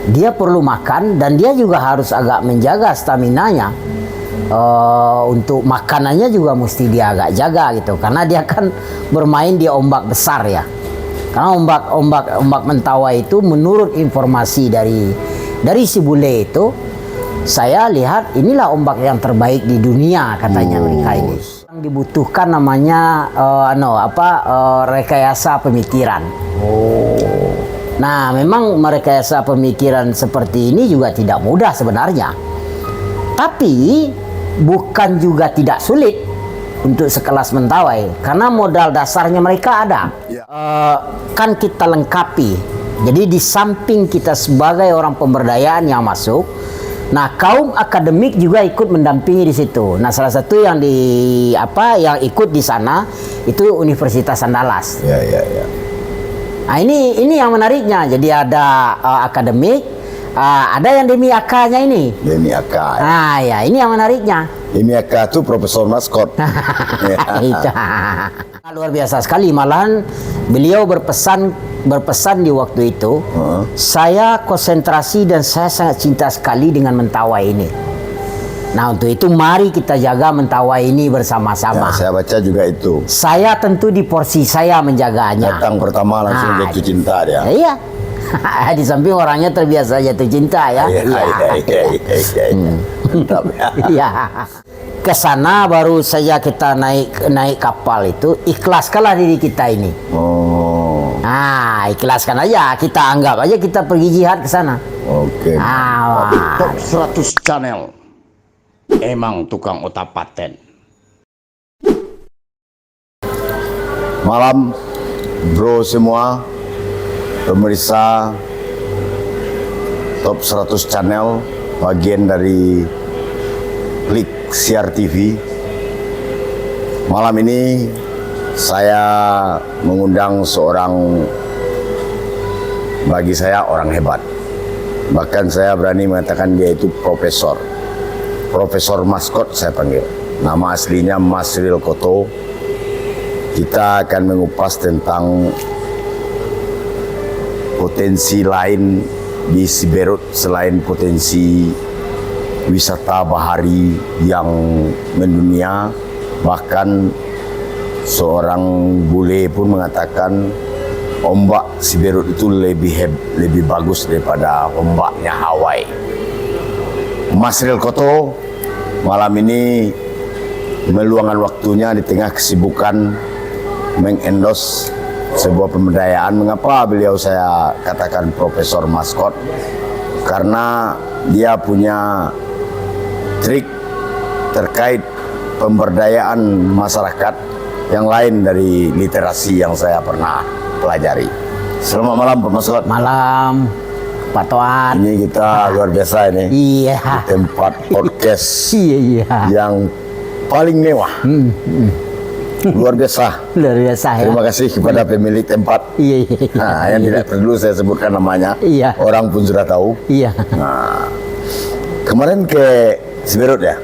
dia perlu makan dan dia juga harus agak menjaga staminanya. Untuk makanannya juga mesti dia agak jaga gitu, karena dia kan bermain di ombak besar ya. Karena ombak Mentawai itu menurut informasi dari si bule itu, saya lihat inilah ombak yang terbaik di dunia katanya mereka ini. Yang dibutuhkan namanya rekayasa pemikiran. Nah, memang merekayasa pemikiran seperti ini juga tidak mudah sebenarnya. Tapi bukan juga tidak sulit untuk sekelas Mentawai, karena modal dasarnya mereka ada. Kan kita lengkapi. Jadi di samping kita sebagai orang pemberdayaan yang masuk, nah kaum akademik juga ikut mendampingi di situ. Nah, salah satu yang yang ikut di sana itu Universitas Andalas. Nah, ini yang menariknya. Jadi ada akademik, ada yang demi AK-nya ini. Demi AK. Nah, ya ini yang menariknya. Demi AK itu Profesor Maskot. Itu. Luar biasa sekali. Malahan beliau berpesan di waktu itu, saya konsentrasi dan saya sangat cinta sekali dengan Mentawai ini. Nah, untuk itu mari kita jaga Mentawai ini bersama-sama. Ya, saya baca juga itu. Saya tentu di porsi saya menjaganya. Datang pertama langsung jatuh cinta dia. Iya. Di samping orangnya terbiasa jatuh cinta ya. Mantap ya. Iya. Ke sana baru saja kita naik kapal itu, ikhlaskanlah diri kita ini. Nah, ikhlaskan aja, kita anggap aja kita pergi jihad ke sana. Oke. Top 100 channel emang tukang otak paten. Malam bro semua, pemirsa Top 100 channel, bagian dari Klik Siar TV. Malam ini saya mengundang seorang, bagi saya orang hebat. Bahkan saya berani mengatakan dia itu Profesor Maskot saya panggil. Nama aslinya Masril Koto. Kita akan mengupas tentang potensi lain di Siberut selain potensi wisata bahari yang mendunia. Bahkan seorang bule pun mengatakan ombak Siberut itu lebih bagus daripada ombaknya Hawaii. Masril Koto malam ini meluangkan waktunya di tengah kesibukan mengendos sebuah pemberdayaan. Mengapa beliau saya katakan Profesor Maskot? Karena dia punya trik terkait pemberdayaan masyarakat yang lain dari literasi yang saya pernah pelajari. Selamat malam Pak Maskot. Malam Pak Toat. Ini kita luar biasa ini. Iya. Di tempat podcast Iya. yang paling mewah. Luar biasa. Luar biasa ya. Terima kasih kepada pemilik tempat. Iya. Nah, yang tidak perlu saya sebutkan namanya. Iya. Orang pun sudah tahu. Iya. Nah, kemarin ke Siberut ya?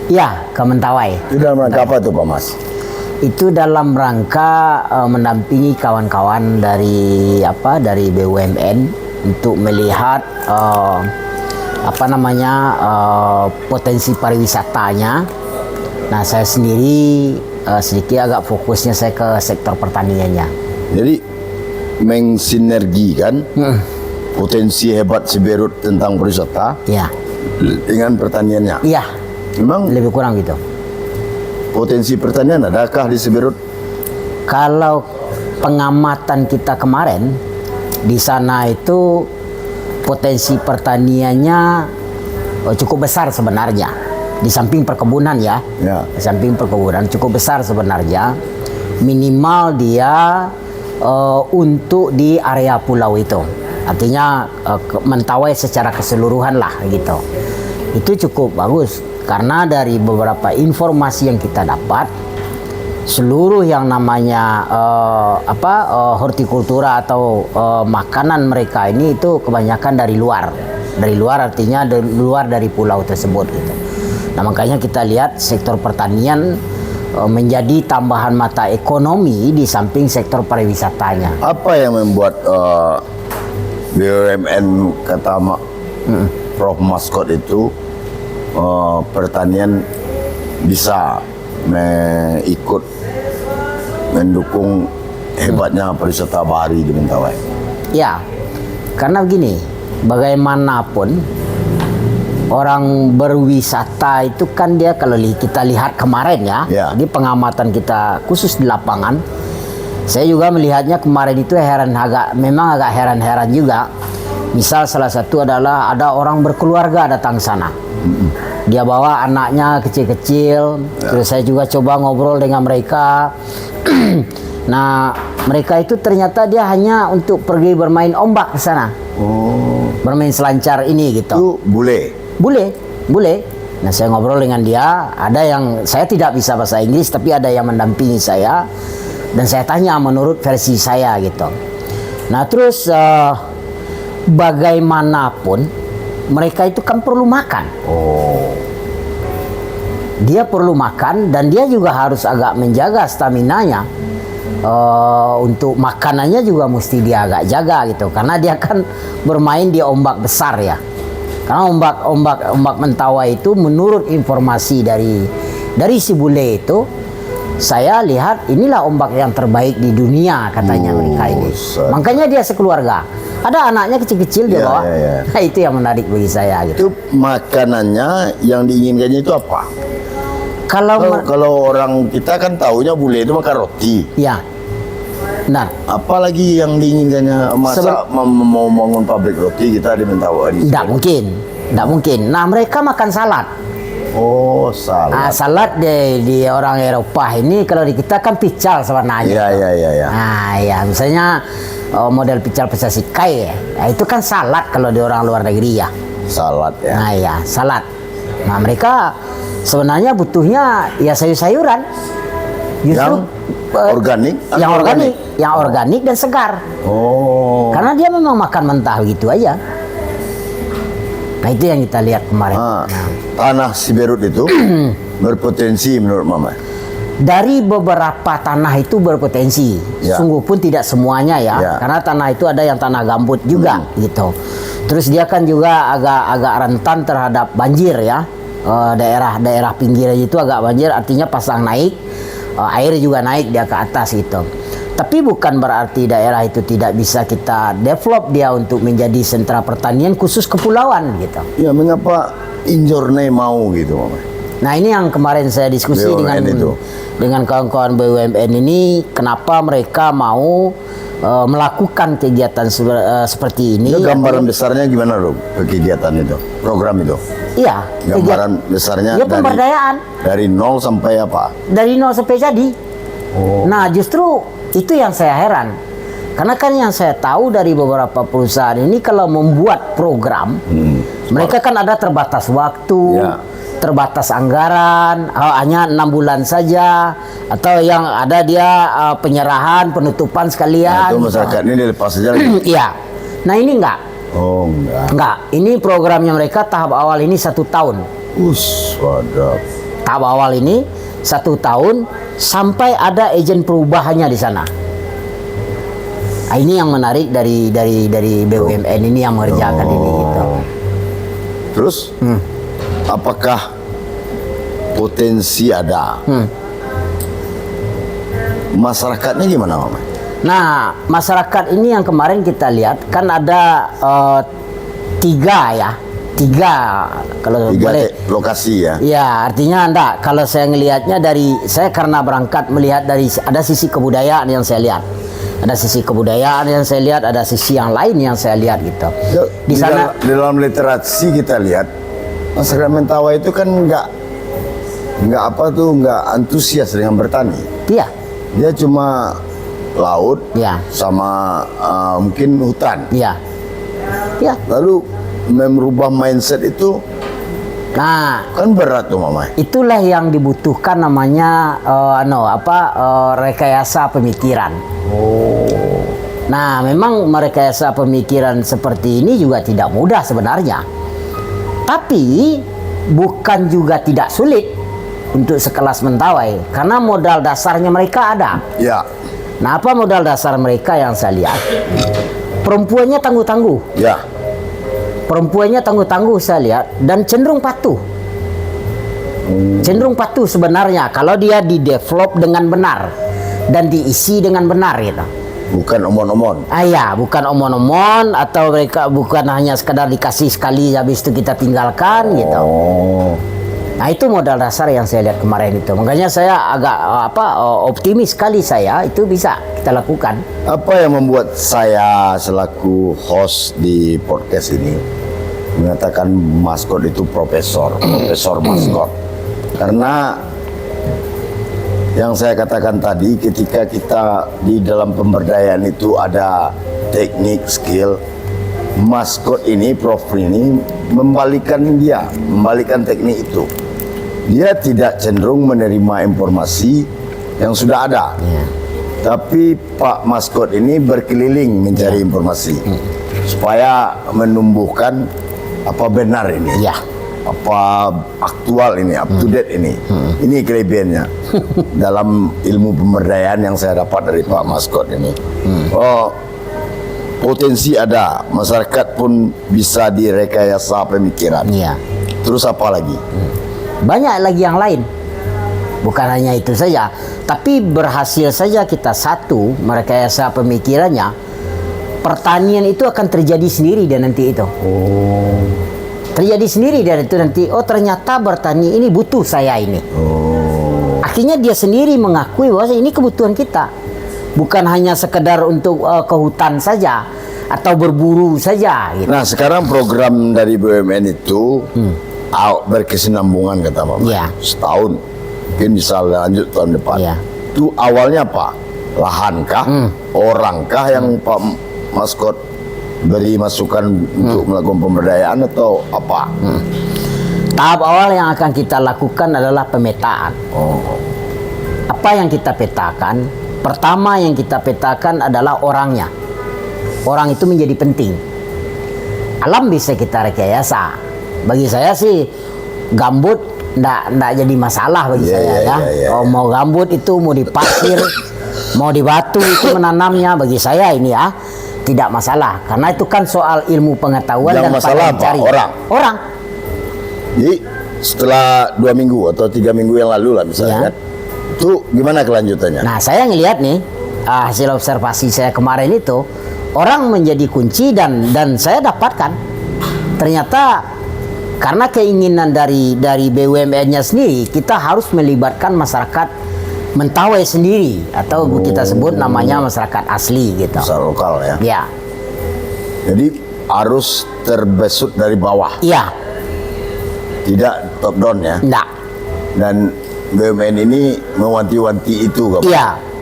Iya, ke Mentawai. Itu dalam rangka apa tuh Pak Mas? Itu dalam rangka mendampingi kawan-kawan dari BUMN untuk melihat potensi pariwisatanya. Nah, saya sendiri sedikit agak fokusnya saya ke sektor pertaniannya. Jadi mensinergikan potensi hebat Siberut tentang pariwisata dengan pertaniannya. Iya. Memang lebih kurang gitu. Potensi pertanian adakah di Siberut? Kalau pengamatan kita kemarin di sana itu potensi pertaniannya cukup besar sebenarnya. Di samping perkebunan ya. Di samping perkebunan cukup besar sebenarnya. Minimal dia untuk di area pulau itu. Artinya Mentawai secara keseluruhan lah gitu. Itu cukup bagus karena dari beberapa informasi yang kita dapat, seluruh yang namanya hortikultura atau makanan mereka ini itu kebanyakan dari luar. Dari luar artinya luar dari pulau tersebut gitu. Nah, makanya kita lihat sektor pertanian menjadi tambahan mata ekonomi di samping sektor pariwisatanya. Apa yang membuat BUMN kata Prof Maskot itu pertanian bisa ikut mendukung hebatnya pariwisata bahari di Mentawai. Ya, karena begini, bagaimanapun orang berwisata itu kan dia kalau kita lihat kemarin ya, di pengamatan kita khusus di lapangan, saya juga melihatnya kemarin itu memang agak heran-heran juga. Misal salah satu adalah ada orang berkeluarga datang sana. Dia bawa anaknya kecil-kecil, terus saya juga coba ngobrol dengan mereka. Nah, mereka itu ternyata dia hanya untuk pergi bermain ombak ke sana. Bermain selancar ini gitu. Itu boleh? Boleh. Nah, saya ngobrol dengan dia, ada yang saya tidak bisa bahasa Inggris tapi ada yang mendampingi saya dan saya tanya menurut versi saya gitu. Nah, terus bagaimanapun mereka itu kan perlu makan. Dia perlu makan dan dia juga harus agak menjaga staminanya. Untuk makanannya juga mesti dia agak jaga gitu, karena dia kan bermain di ombak besar ya. Karena ombak Mentawai itu menurut informasi dari si bule itu, saya lihat inilah ombak yang terbaik di dunia katanya mereka ini. Makanya dia sekeluarga. Ada anaknya kecil-kecil dia bawa. Nah, itu yang menarik bagi saya gitu. Itu makanannya yang diinginkannya itu apa? Kalau orang kita kan taunya bule itu makan roti. Ya. Nah, apalagi yang diinginkannya, masa mau bangun pabrik roti kita di Mentawai? Tidak mungkin. Nah, mereka makan salad. Salad. Salad di orang Eropa ini, kalau di kita kan pical sebenarnya. Iya. Nah, ya misalnya model pical pesasikai ya. Nah, itu kan salad kalau di orang luar negeri ya. Salad ya. Nah, ya, salad. Nah, mereka sebenarnya butuhnya ya sayur-sayuran. Justru yang organik dan segar. Karena dia memang makan mentah gitu aja. Nah, itu yang kita lihat kemarin. Tanah Siberut itu berpotensi menurut Mama? Dari beberapa tanah itu berpotensi. Sungguh pun tidak semuanya ya. Karena tanah itu ada yang tanah gambut juga gitu. Terus dia kan juga agak rentan terhadap banjir ya. Daerah pinggir itu agak banjir, artinya pasang naik, air juga naik dia ke atas gitu. Tapi bukan berarti daerah itu tidak bisa kita develop dia untuk menjadi sentra pertanian khusus kepulauan gitu. Ya, mengapa Injorne mau gitu, Mama? Nah, ini yang kemarin saya diskusi dengan kawan-kawan BUMN ini, kenapa mereka mau melakukan kegiatan seperti ini. Itu gambaran besarnya gimana loh kegiatan itu, program itu? Iya, gambaran besarnya ya, pemberdayaan dari nol sampai apa? Dari nol sampai jadi. Nah, justru itu yang saya heran. Karena kan yang saya tahu dari beberapa perusahaan ini kalau membuat program, mereka kan ada terbatas waktu, terbatas anggaran, hanya 6 bulan saja, atau yang ada dia penyerahan, penutupan sekalian. Nah, itu masyarakat ini dilepas saja. Iya. Nah, ini enggak. Enggak. Ini programnya mereka tahap awal ini 1 tahun. Waduh. Tahap awal ini 1 tahun sampai ada agen perubahannya di sana. Nah, ini yang menarik dari BUMN ini yang mengerjakan ini gitu. Terus apakah potensi ada? Masyarakatnya gimana, Mama? Nah, masyarakat ini yang kemarin kita lihat kan ada 3 kalau boleh lokasi ya. Ya, artinya enggak, kalau saya ngelihatnya saya karena berangkat melihat dari ada sisi kebudayaan yang saya lihat. Ada sisi kebudayaan yang saya lihat, ada sisi yang lain yang saya lihat gitu. Di sana di dalam literasi kita lihat masyarakat Mentawai itu kan nggak antusias dengan bertani. Iya. Dia cuma laut sama mungkin hutan. Iya. Lalu merubah mindset itu kan berat tuh, Mama. Itulah yang dibutuhkan namanya rekayasa pemikiran. Nah, memang merekayasa pemikiran seperti ini juga tidak mudah sebenarnya. Tapi bukan juga tidak sulit untuk sekelas Mentawai, karena modal dasarnya mereka ada. Ya. Nah, apa modal dasar mereka yang saya lihat? perempuannya tangguh-tangguh. Ya. Perempuannya tangguh-tangguh saya lihat dan cenderung patuh. Cenderung patuh sebenarnya kalau dia di-develop dengan benar dan diisi dengan benar gitu. Bukan omon-omon. Ya, bukan omon-omon atau mereka bukan hanya sekadar dikasih sekali habis itu kita tinggalkan gitu. Oh. Nah, itu modal dasar yang saya lihat kemarin itu. Makanya saya agak optimis sekali saya itu bisa kita lakukan. Apa yang membuat saya selaku host di podcast ini mengatakan maskot itu profesor maskot? Karena yang saya katakan tadi, ketika kita di dalam pemberdayaan itu ada teknik, skill, maskot ini, prof ini membalikkan teknik itu. Dia tidak cenderung menerima informasi yang sudah ada. Tapi Pak Maskot ini berkeliling mencari informasi supaya menumbuhkan apa benar ini, apa aktual ini, up to date ini. Ini kelebihannya dalam ilmu pemberdayaan yang saya dapat dari Pak Maskot ini. Oh, potensi ada, masyarakat pun bisa direkayasa pemikiran. Terus apa lagi? Banyak lagi yang lain. Bukan hanya itu saja, tapi berhasil saja kita satu merekayasa pemikirannya, pertanian itu akan terjadi sendiri dan nanti itu. Terjadi sendiri dan itu nanti, oh ternyata bertani ini butuh saya ini. Akhirnya dia sendiri mengakui bahwa ini kebutuhan kita. Bukan hanya sekedar untuk ke hutan saja atau berburu saja gitu. Nah, sekarang program dari BUMN itu berkesinambungan kata Mama. Setahun. Mungkin bisa lanjut tahun depan. Itu awalnya apa? Lahankah? Orangkah yang Pak Maskot beri masukan untuk melakukan pemberdayaan atau apa? Tahap awal yang akan kita lakukan adalah pemetaan. Apa yang kita petakan? Pertama yang kita petakan adalah orangnya. Orang itu menjadi penting. Alam bisa kita rekayasa. Bagi saya sih gambut ndak jadi masalah bagi saya. Mau gambut itu mau di pasir, mau di batu itu menanamnya, bagi saya ini tidak masalah. Karena itu kan soal ilmu pengetahuan yang dan masalah apa? Orang. Jadi setelah 2 minggu atau 3 minggu yang lalu lah misalnya, itu gimana kelanjutannya? Nah, saya ngelihat nih hasil observasi saya kemarin itu, orang menjadi kunci dan saya dapatkan ternyata karena keinginan dari BUMN-nya sendiri, kita harus melibatkan masyarakat Mentawai sendiri atau kita sebut namanya masyarakat asli gitu. Masyarakat lokal ya. Jadi harus terbesut dari bawah. Tidak top down ya. Enggak. Dan BUMN ini mewanti-wanti itu.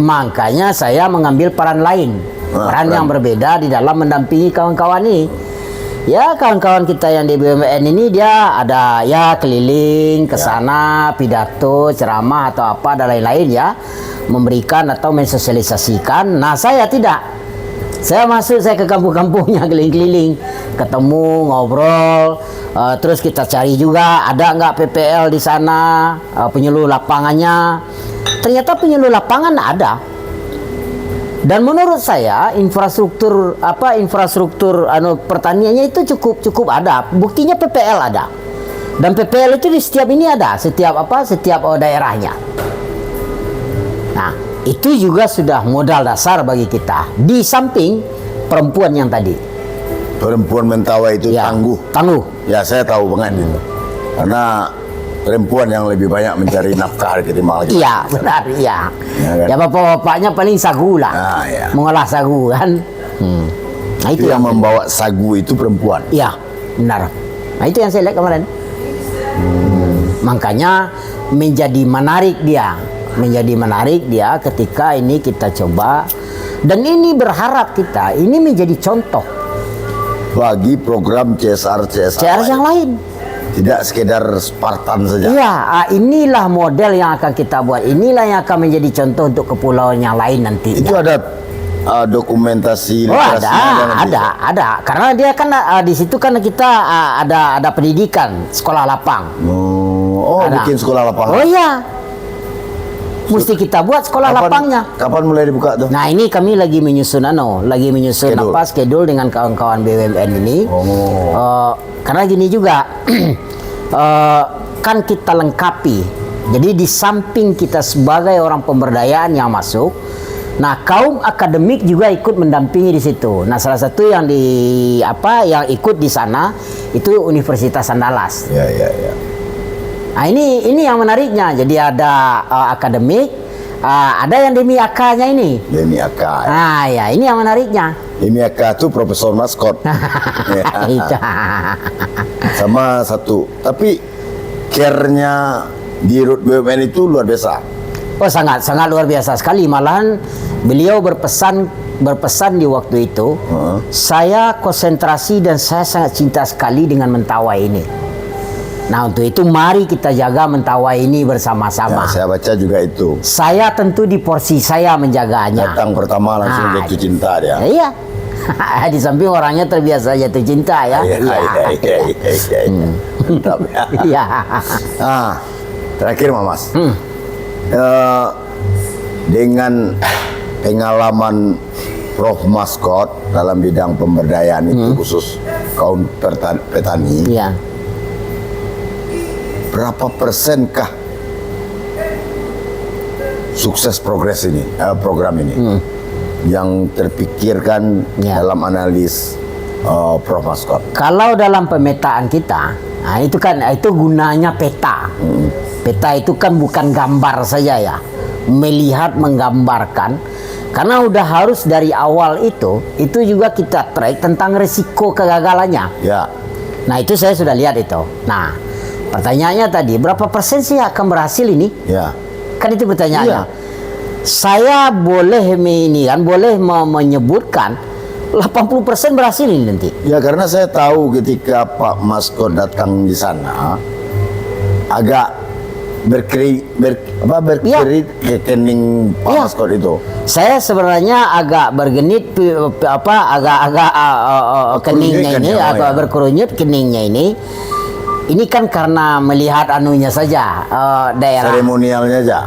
Makanya saya mengambil peran lain, peran yang berbeda di dalam mendampingi kawan-kawan ini. Kawan-kawan kita yang di BUMN ini dia ada keliling ke sana, pidato, ceramah atau apa dan lain-lain memberikan atau mensosialisasikan. Nah, saya tidak. Saya ke kampung-kampungnya keliling-keliling, ketemu, ngobrol, terus kita cari juga ada nggak PPL di sana, penyuluh lapangannya. Ternyata penyuluh lapangan ada. Dan menurut saya infrastruktur pertaniannya itu cukup ada. Buktinya PPL ada. Dan PPL itu di setiap ini ada, setiap daerahnya. Nah, itu juga sudah modal dasar bagi kita. Di samping perempuan yang tadi. Perempuan Mentawai itu tangguh. Ya, saya tahu banget itu. Karena perempuan yang lebih banyak mencari nafkah ketimbang lagi. Benar. Bapak-bapaknya paling sagu lah. Mengolah sagu kan. Nah, itu yang membawa sagu itu perempuan. Benar. Nah, itu yang saya lihat kemarin. Makanya menjadi menarik dia ketika ini kita coba, dan ini berharap kita ini menjadi contoh bagi program CSR yang lain. Tidak sekedar Spartan saja. Inilah model yang akan kita buat. Inilah yang akan menjadi contoh untuk kepulauan yang lain nanti. Itu ada dokumentasi ada. Karena dia kan di situ kan kita ada pendidikan sekolah lapang. Bikin sekolah lapangan. Mesti kita buat sekolah lapangnya. Kapan mulai dibuka tuh? Nah ini kami lagi menyusun Schedule. schedule dengan kawan-kawan BUMN ini. Karena gini juga, kan kita lengkapi. Jadi di samping kita sebagai orang pemberdayaan yang masuk, nah kaum akademik juga ikut mendampingi di situ. Nah salah satu yang yang ikut di sana itu Universitas Andalas. Ya. Nah ini yang menariknya. Jadi ada akademik, ada yang demi AK-nya ini. Demi AK. Nah ya ini yang menariknya. Demi AK itu profesor maskot. Itu. Sama satu. Tapi care-nya di Rut BUMN itu luar biasa. Oh sangat luar biasa sekali. Malahan beliau berpesan di waktu itu, saya konsentrasi dan saya sangat cinta sekali dengan mentawai ini. Nah untuk itu mari kita jaga mentawai ini bersama-sama. Ya, saya baca juga itu. Saya tentu di porsi saya menjaganya. Datang pertama langsung jatuh cinta dia. Iya. Di samping orangnya terbiasa jatuh cinta ya. Iya. Mantap ya. Iya. Terakhir Mas. Dengan pengalaman Prof Maskot dalam bidang pemberdayaan itu khusus kaum petani. Iya. Berapa persenkah sukses program ini yang terpikirkan dalam analis Prof Maskot? Kalau dalam pemetaan kita, nah itu gunanya peta. Peta itu kan bukan gambar saja ya, melihat, menggambarkan. Karena udah harus dari awal itu juga kita track tentang resiko kegagalannya. Ya. Nah itu saya sudah lihat itu. Nah pertanyaannya tadi, berapa persen sih akan berhasil ini? Ya. Kan itu pertanyaannya. Iya. Saya boleh menyebutkan 80% berhasil ini nanti. Ya karena saya tahu ketika Pak Maskot datang di sana agak berkerit rekening Pak Maskot itu. Saya sebenarnya agak bergenit keningnya ini, agak berkerunyut keningnya ini. Ini kan karena melihat anunya saja, daerah seremonialnya aja.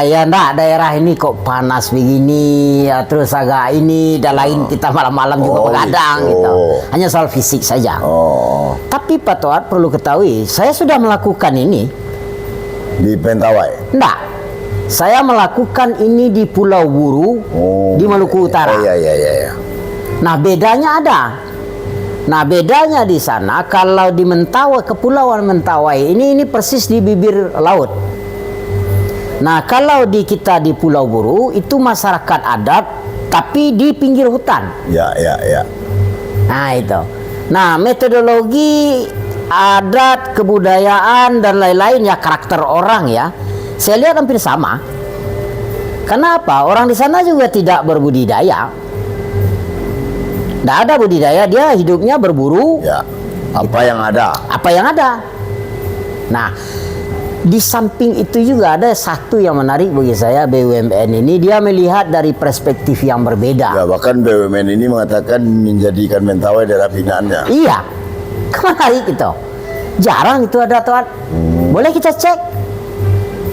Ya enggak, daerah ini kok panas begini, ya, terus agak ini dan lain, kita malam-malam juga begadang gitu. Hanya soal fisik saja. Tapi Pak Toat perlu ketahui, saya sudah melakukan ini di Pentawai. enggak. Saya melakukan ini di Pulau Buru, di Maluku Utara. Iya. Nah, bedanya ada. Nah, bedanya di sana kalau di Mentawai, Kepulauan Mentawai ini persis di bibir laut. Nah, kalau kita di Pulau Buru itu masyarakat adat tapi di pinggir hutan. Ya. Nah, itu. Nah, metodologi adat, kebudayaan dan lain-lain ya, karakter orang ya. Saya lihat hampir sama. Kenapa? Orang di sana juga tidak berbudidaya. Tidak ada budidaya, dia hidupnya berburu. Ya. Apa yang ada? Apa yang ada. Nah, di samping itu juga ada satu yang menarik bagi saya, BUMN ini dia melihat dari perspektif yang berbeda. Ya, bahkan BUMN ini mengatakan menjadikan Mentawai daerah binaannya. Iya, menarik itu. Jarang itu ada, Tuan. Boleh kita cek.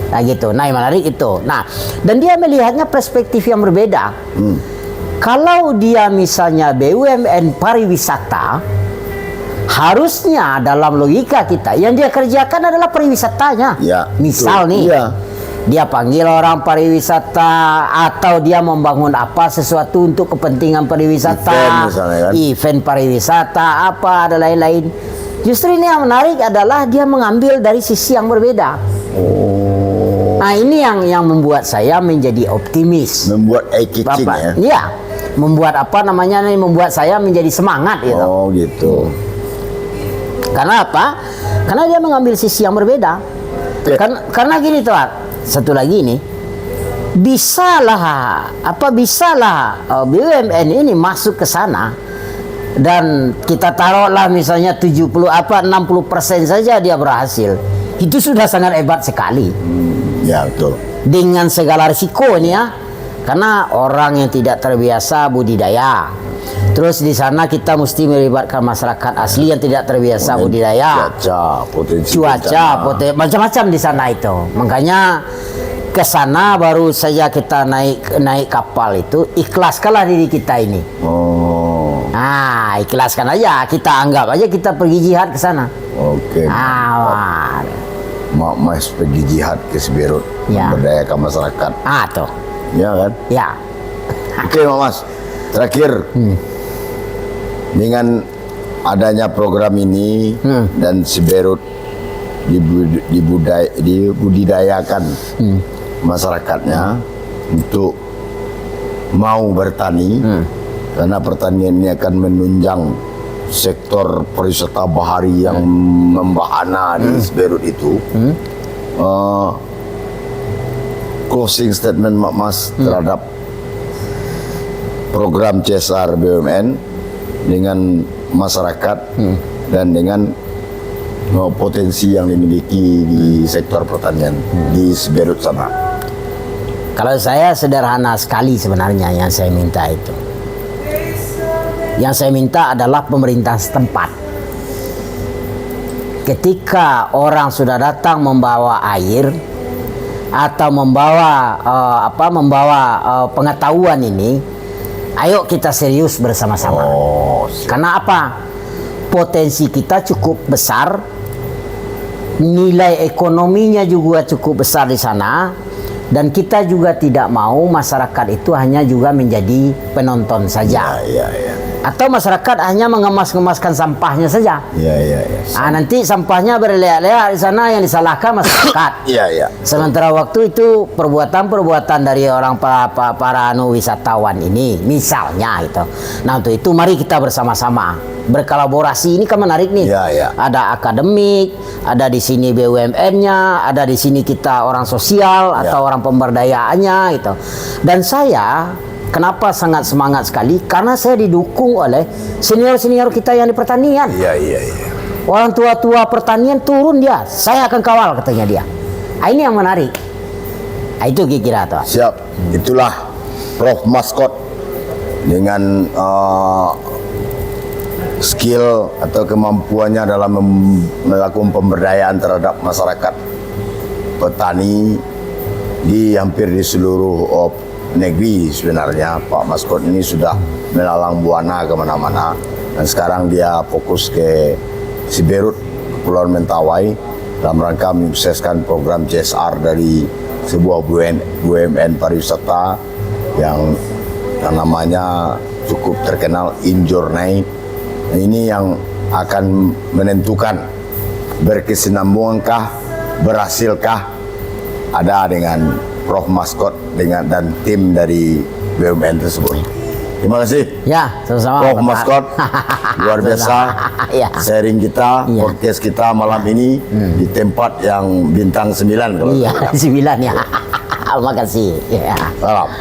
Nah gitu, nah yang menarik itu. Nah, dan dia melihatnya perspektif yang berbeda. Kalau dia misalnya BUMN pariwisata, harusnya dalam logika kita yang dia kerjakan adalah pariwisatanya. Ya, Misal betul. nih, Iya. dia panggil orang pariwisata atau dia membangun sesuatu untuk kepentingan pariwisata, Event misalnya kan. event pariwisata, apa dan lain-lain. Justru ini yang menarik adalah dia mengambil dari sisi yang berbeda. Nah ini yang membuat saya menjadi optimis. Membuat eye-catching ya. Iya, membuat membuat saya menjadi semangat gitu. Oh gitu. Karena apa? Karena dia mengambil sisi yang berbeda. Karena gini Tuan, satu lagi ini, bisalah BUMN ini masuk ke sana dan kita taruhlah misalnya 60% saja dia berhasil. Itu sudah sangat hebat sekali. Ya betul. Dengan segala risiko ini ya. Karena orang yang tidak terbiasa budidaya. Terus di sana kita mesti melibatkan masyarakat asli yang tidak terbiasa budidaya. Cuaca, potensi Macam-macam di sana itu. Makanya ke sana baru saja kita naik kapal itu, ikhlaskanlah diri kita ini. Oh, Nah, ikhlaskan aja, kita anggap aja kita pergi jihad ke sana. oke. Mas pergi jihad ke Siberut, Ya. memberdayakan masyarakat. Tuh. Ya kan? Ya. Oke, Mas. Terakhir, dengan adanya program ini dan Siberut dibudidayakan masyarakatnya untuk mau bertani, karena pertanian ini akan menunjang sektor pariwisata bahari yang membahana di Siberut itu. Closing statement Mas terhadap program CSR BUMN dengan masyarakat dan dengan potensi yang dimiliki di sektor pertanian di Siberut sana. Kalau saya sederhana sekali sebenarnya yang saya minta itu. Yang saya minta adalah pemerintah setempat. Ketika orang sudah datang membawa air atau membawa pengetahuan ini, ayo kita serius bersama-sama. Karena apa? Potensi kita cukup besar, nilai ekonominya juga cukup besar di sana, dan kita juga tidak mau masyarakat itu hanya juga menjadi penonton saja. Ya. Atau masyarakat hanya mengemas-ngemaskan sampahnya saja. Ya. Nanti sampahnya berleak-leak di sana, yang disalahkan masyarakat. Ya. Sementara waktu itu perbuatan-perbuatan dari orang para wisatawan ini, misalnya itu. Nah, untuk itu mari kita bersama-sama berkolaborasi. Ini kan menarik nih. Ya. Ada akademik, ada di sini BUMN-nya, ada di sini kita orang sosial atau orang pemberdayaannya gitu. Dan saya kenapa sangat semangat sekali? Karena saya didukung oleh senior-senior kita yang di pertanian. Iya. Orang tua-tua pertanian turun dia, saya akan kawal katanya dia. Ini yang menarik. Itu kira-kira tuh. Siap. Itulah Prof Maskot dengan skill atau kemampuannya dalam melakukan pemberdayaan terhadap masyarakat petani di hampir di seluruh negeri. Sebenarnya Pak Maskot ini sudah melalang buana kemana-mana, dan sekarang dia fokus ke Siberut, Kepulauan Mentawai, dalam rangka menyukseskan program CSR dari sebuah BUMN pariwisata yang namanya cukup terkenal, Injourney. Ini yang akan menentukan berkesinambungankah, berhasilkah ada dengan Prof Maskot dan tim dari BUMN tersebut. Terima kasih. Ya, sama-sama. Prof Maskot, luar biasa Ya. sharing kita, podcast kita malam ini di tempat yang bintang 9 kalau Iya, tidak. 9 ya. Terima kasih. Ya. Salam.